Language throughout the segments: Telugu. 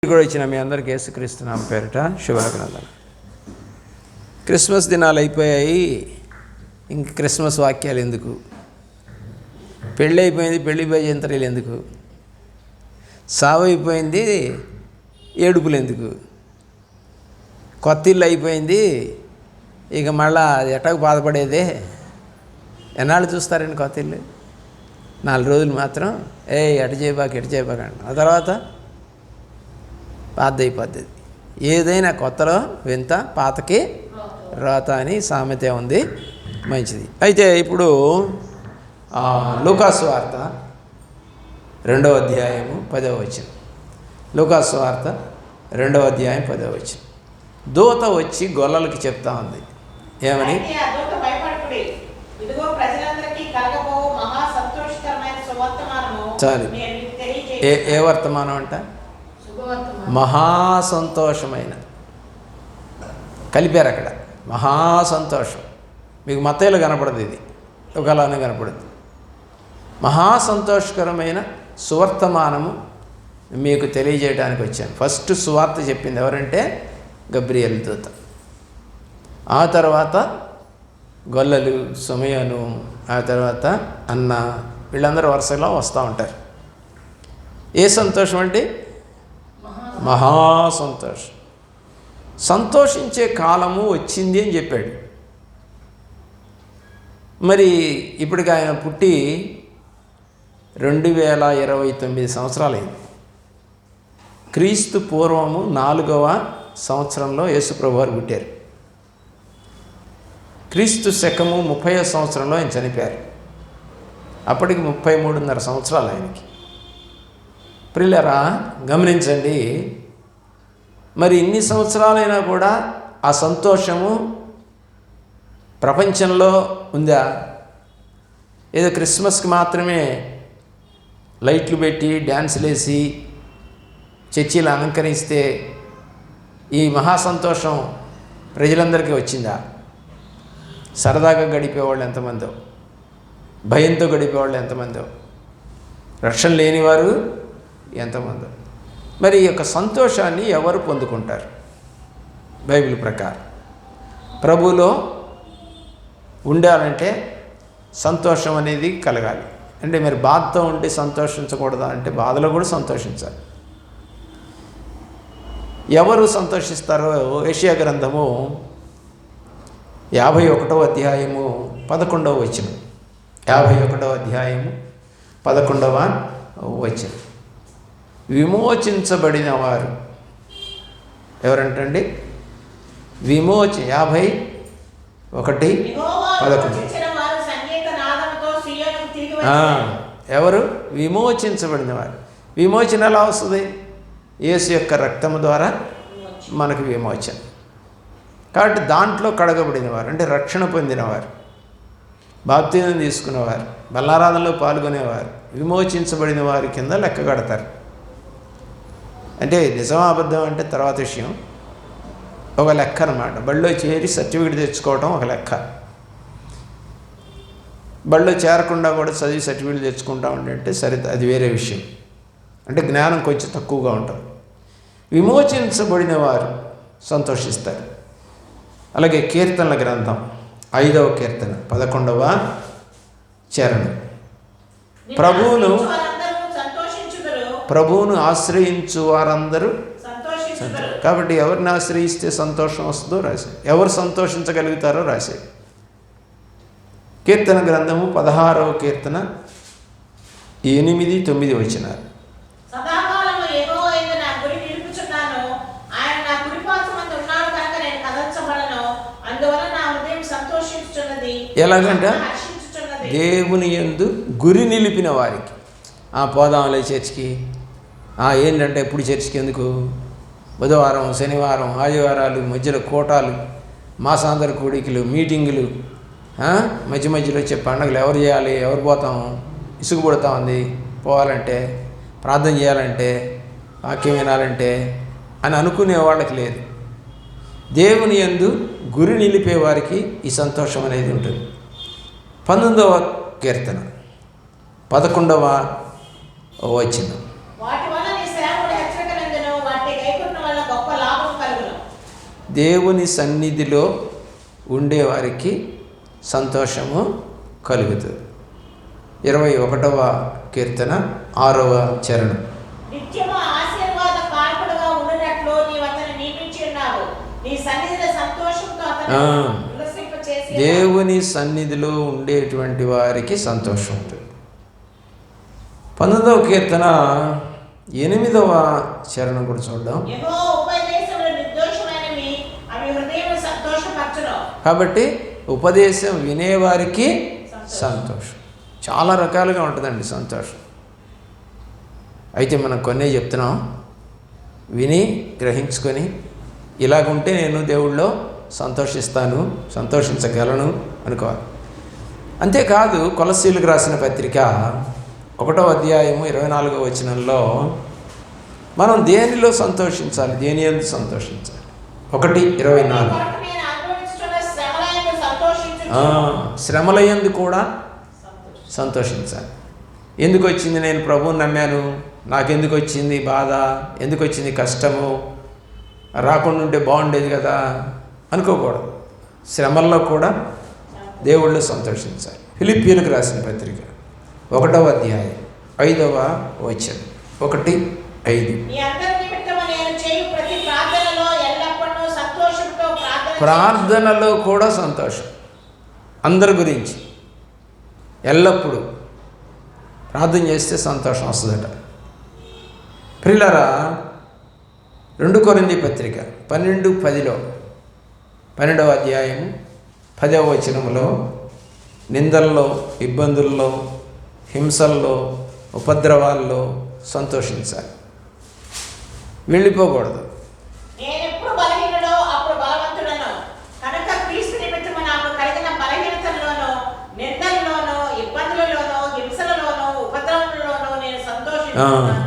కూడా ఇచ్చిన మీ అందరికీ యేసుక్రీస్తు నామమున పేరిట శుభాభినందనలు. క్రిస్మస్ దినాలు అయిపోయాయి, ఇంక క్రిస్మస్ వాక్యాలు ఎందుకు? పెళ్ళి అయిపోయింది, పెళ్లి భజంత్రాలు ఎందుకు? సావు అయిపోయింది, ఏడుపులు ఎందుకు? కొత్త ఇల్లు అయిపోయింది, ఇక మళ్ళా ఎట్టకు బాధపడేదే. ఎన్నాళ్ళు చూస్తారండి కొత్త ఇల్లు? 4 రోజులు మాత్రం ఎటు చేయబాక అండి. ఆ తర్వాత పాత అయిపోద్ది. ఏదైనా కొత్తలో వింత, పాతకి రాత అని సామెత ఉంది. మంచిది. అయితే ఇప్పుడు లూకాసు వార్త 2వ అధ్యాయము 10వ వచనం. లూకాసు వార్త 2వ అధ్యాయం 10వ వచనం. దూత వచ్చి గొల్లలకి చెప్తా ఉంది. ఏమని? చాలు. ఏ వర్తమానం అంట? మహాసంతోషమైన. కలిపారు అక్కడ. మహాసంతోషం. మీకు మత్తయిలో కనపడదు, ఇది ఒకలానే కనపడదు. మహాసంతోషకరమైన సువర్తమానము మీకు తెలియజేయడానికి వచ్చాను. ఫస్ట్ సువార్త చెప్పింది ఎవరంటే గబ్రియల్ దూత. ఆ తర్వాత గొల్లలు, సుమయను, ఆ తర్వాత అన్న, వీళ్ళందరూ వరుసలో వస్తూ ఉంటారు. ఏ సంతోషం అంటే? మహాసంతోషం. సంతోషించే కాలము వచ్చింది అని చెప్పాడు. మరి ఇప్పటికి ఆయన పుట్టి 2029 సంవత్సరాలైంది. క్రీస్తు పూర్వము 4వ సంవత్సరంలో యేసుప్రభు వారు పుట్టారు. క్రీస్తు శకము 30వ సంవత్సరంలో ఆయన చనిపోయారు. అప్పటికి 33.5 సంవత్సరాలు ఆయనకి. ప్రియులారా, గమనించండి. మరి ఇన్ని సంవత్సరాలైనా కూడా ఆ సంతోషము ప్రపంచంలో ఉందా? ఏదో క్రిస్మస్కి మాత్రమే లైట్లు పెట్టి డ్యాన్సులు వేసి చర్చిలు అలంకరిస్తే ఈ మహాసంతోషం ప్రజలందరికీ వచ్చిందా? సరదాగా గడిపేవాళ్ళు ఎంతమందో, భయంతో గడిపేవాళ్ళు ఎంతమందో, రక్షణ లేనివారు ఎంతమందో. మరి ఈ యొక్క సంతోషాన్ని ఎవరు పొందుకుంటారు? బైబిల్ ప్రకారం ప్రభువులో ఉండాలంటే సంతోషం అనేది కలగాలి. అంటే మరి బాధతో ఉండి సంతోషించకూడదా అంటే బాధలో కూడా సంతోషించాలి. ఎవరు సంతోషిస్తారో యెషయా గ్రంథము 51వ అధ్యాయము 11వ వచనం. 51వ అధ్యాయము 11వ వచనం. విమోచించబడిన వారు ఎవరంటండి? 51:11. ఎవరు? విమోచించబడిన వారు. విమోచన ఎలా వస్తుంది? యేసు యొక్క రక్తము ద్వారా మనకు విమోచన. కాబట్టి దాంట్లో కడగబడినవారు అంటే రక్షణ పొందినవారు, బాప్తిజం తీసుకున్నవారు, బల్లారాధనలో పాల్గొనేవారు విమోచించబడిన వారి కింద లెక్క కడతారు. అంటే నిజమా అబద్ధం అంటే తర్వాత విషయం. ఒక లెక్క అన్నమాట. బడిలో చేరి సర్టిఫికేట్ తెచ్చుకోవడం ఒక లెక్క. బడిలో చేరకుండా కూడా చదివి సర్టిఫికేట్ తెచ్చుకుంటా ఉంటే సరే, అది వేరే విషయం. అంటే జ్ఞానం కొంచెం తక్కువగా ఉంటుంది. విమోచించబడిన వారు సంతోషిస్తారు. అలాగే కీర్తనల గ్రంథం 5వ కీర్తన 11వ చరణం. ప్రభువును ఆశ్రయించు వారందరూ. కాబట్టి ఎవరిని ఆశ్రయిస్తే సంతోషం వస్తుందో రాసే, ఎవరు సంతోషించగలుగుతారో రాసే. కీర్తన గ్రంథము 16వ కీర్తన 8, 9 వచనాలు. ఎలాగంట? దేవుని యందు గురి నిలిపిన వారికి. పోదాంలే చర్చికి. ఏంటంటే ఇప్పుడు చర్చికి ఎందుకు? బుధవారం, శనివారం, ఆదివారాలు, మధ్యలో కోటాలు, మాసాంతర కూడికలు, మీటింగులు, మధ్య మధ్యలో వచ్చే పండుగలు. ఎవరు చేయాలి? ఎవరు పోతాం? ఇసుగు పడుతూ ఉంది పోవాలంటే, ప్రార్థన చేయాలంటే, వాక్యం వినాలంటే అని అనుకునే వాళ్ళకి లేదు. దేవుని యందు గురి నిలిపే వారికి ఈ సంతోషం అనేది ఉంటుంది. 19వ కీర్తన 11వ వచనం. దేవుని సన్నిధిలో ఉండేవారికి సంతోషము కలుగుతుంది. 21వ కీర్తన 6వ చరణం. నిత్యము ఆశీర్వాద కారకుడుగా ఉండునట్లు నీవు అతన్ని నియమించి ఉన్నావు. నీ సన్నిధిలో సంతోషంతో అతన్ని ఉల్లసింపచేసి దేవుని సన్నిధిలో ఉండేటువంటి వారికి సంతోషం ఉంటుంది. 19వ కీర్తన 8వ చరణం కూడా చూద్దాం. యెహోవా ఉపదేశములు నిర్దోషమైనవి, అవి హృదయమును సంతోషపరచును. కాబట్టి ఉపదేశం వినేవారికి సంతోషం. చాలా రకాలుగా ఉంటుందండి సంతోషం. అయితే మనం కొన్నే చెప్తున్నాం, విని గ్రహించుకొని ఇలాగుంటే నేను దేవుళ్ళో సంతోషిస్తాను, సంతోషించగలను అనుకోవాలి. అంతేకాదు కొలస్సీలకు రాసిన పత్రిక 1వ అధ్యాయము 24వ వచనంలో మనం దేనిలో సంతోషించాలి, దేని యందు సంతోషించాలి. 1:24 శ్రమల యందు కూడా సంతోషించాలి. ఎందుకు వచ్చింది, నేను ప్రభువుని నమ్మాను, నాకెందుకు వచ్చింది బాధ, ఎందుకు వచ్చింది కష్టము, రాకుండా ఉంటే బాగుండేది కదా అనుకోకూడదు. శ్రమల్లో కూడా దేవుళ్ళు సంతోషించాలి. ఫిలిప్పీయులకు రాసిన పత్రిక 1వ అధ్యాయం 5వ వచనం 1:5 ప్రార్థనలో కూడా సంతోషం. అందరి గురించి ఎల్లప్పుడూ ప్రార్థన చేస్తే సంతోషం వస్తుందట. ప్రియులారా, 2 కొరింథీ పత్రిక 12:10లో 12వ అధ్యాయం 10వ వచనంలో నిందల్లో, ఇబ్బందుల్లో, హింసల్లో, ఉపద్రవాల్లో సంతోషించాలి, వెళ్ళిపోకూడదు. నేనెప్పుడు బలహీనుడో అప్పుడు బలవంతుడను, కనుక క్రీస్తు నిమిత్తము నాకు కలిగిన బలహీనతల్లోనూ, నిందల్లోనూ, ఇబ్బందులలోనూ, హింసలలోనూ, ఉపద్రవములలోనూ నేను సంతోషిస్తున్నాను.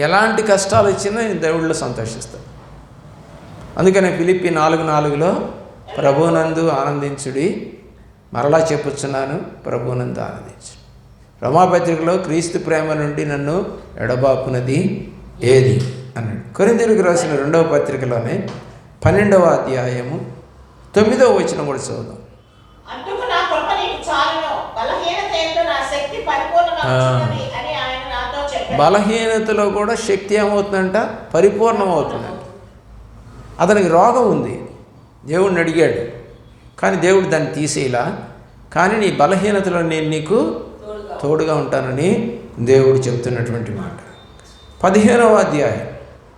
ఎలాంటి కష్టాలు వచ్చినా నేను దేవుళ్ళో సంతోషిస్తాను. అందుకనే ఫిలిప్పీ 4:4లో ప్రభువునందు ఆనందించుడి, మరలా చెప్పుచున్నాను ప్రభువునందు ఆనందించు. రోమాపత్రికలో క్రీస్తు ప్రేమ నుండి నన్ను ఎడబాపునది ఏది అన్నాడు. కొరింథీయులకు రాసిన 2వ పత్రికలోనే 12వ అధ్యాయము 9వ వచనం కూడా చదువుదాం. అందుకు నా కృప నీకు చాలును, బలహీనత యందు నా శక్తి పరిపూర్ణమవుతున్నది అని ఆయన నాతో చెప్పాడు. బలహీనతలో కూడా శక్తి ఏమవుతుందంట, పరిపూర్ణమవుతుందంట. అతనికి రోగం ఉంది, దేవుడిని అడిగాడు, కానీ దేవుడు దాన్ని తీసేలా, కానీ నీ బలహీనతలో నేను నీకు తోడుగా ఉంటానని దేవుడు చెప్తున్నటువంటి మాట. 15వ అధ్యాయం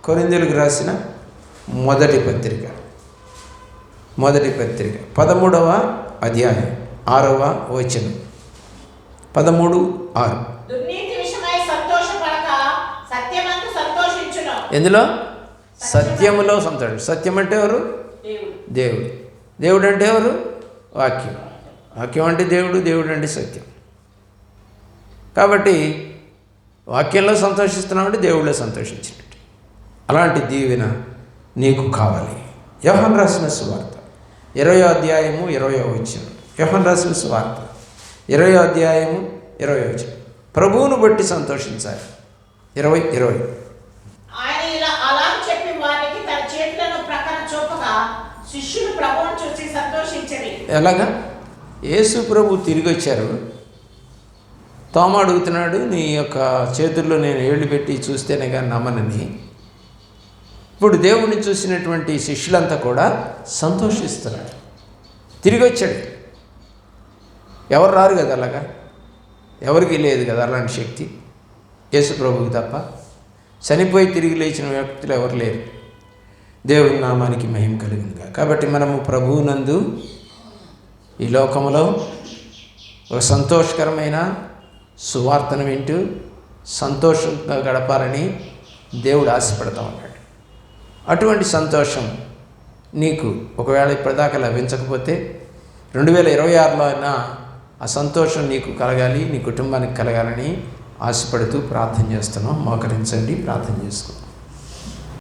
కొరింథీయులకు రాసిన మొదటి పత్రిక 13వ అధ్యాయం 6వ వచనం 13:6 దుర్నీతి విషయమై సంతోషపడక సత్యమందు సంతోషించును. ఎందులో? సత్యములో సంతోషం. సత్యం అంటే ఎవరు? దేవుడు. దేవుడు అంటే ఎవరు? వాక్యం. వాక్యం అంటే దేవుడు, దేవుడు అంటే సత్యం. కాబట్టి వాక్యంలో సంతోషిస్తున్నామంటే దేవుళ్ళో సంతోషించినట్టు. అలాంటి దీవెన నీకు కావాలి. యోహాను రాసిన సువార్త 20వ అధ్యాయము 20వ వచనం. యోహాను రాసిన సువార్త 20వ అధ్యాయము 20వ వచనం. ప్రభువును బట్టి సంతోషించాలి. 20:20 ఆయన ఇలా అలా చెప్పి వారికి తన చేతులను ప్రక్కన చూపగా శిష్యులు ప్రభువును చూసి సంతోషించరి. ఎలాగా? యేసు ప్రభు తిరిగి వచ్చారు. తోమ అడుగుతున్నాడు, నీ యొక్క చేతుల్లో నేను ఏళ్ళు పెట్టి చూస్తేనే కానీ నమ్మనని. ఇప్పుడు దేవుణ్ణి చూసినటువంటి శిష్యులంతా కూడా సంతోషిస్తున్నారు. తిరిగి వచ్చాడు. ఎవరు రారు కదా అలాగా, ఎవరికి లేదు కదా అలాంటి శక్తి, యేసు ప్రభువుకి తప్ప. చనిపోయి తిరిగి లేచిన వ్యక్తులు ఎవరు లేరు. దేవుని నామానికి మహిమ కలిగిందిగా. కాబట్టి మనము ప్రభువునందు ఈ లోకంలో ఒక సంతోషకరమైన సువార్తను వింటూ సంతోషంగా గడపాలని దేవుడు ఆశపడతా ఉన్నాడు. అటువంటి సంతోషం నీకు ఒకవేళ ఇప్పటిదాకా లభించకపోతే 2026లో అయినా ఆ సంతోషం నీకు కలగాలి, నీ కుటుంబానికి కలగాలని ఆశపడుతూ ప్రార్థన చేస్తున్నాం. మోకరించండి, ప్రార్థన చేసుకోండి.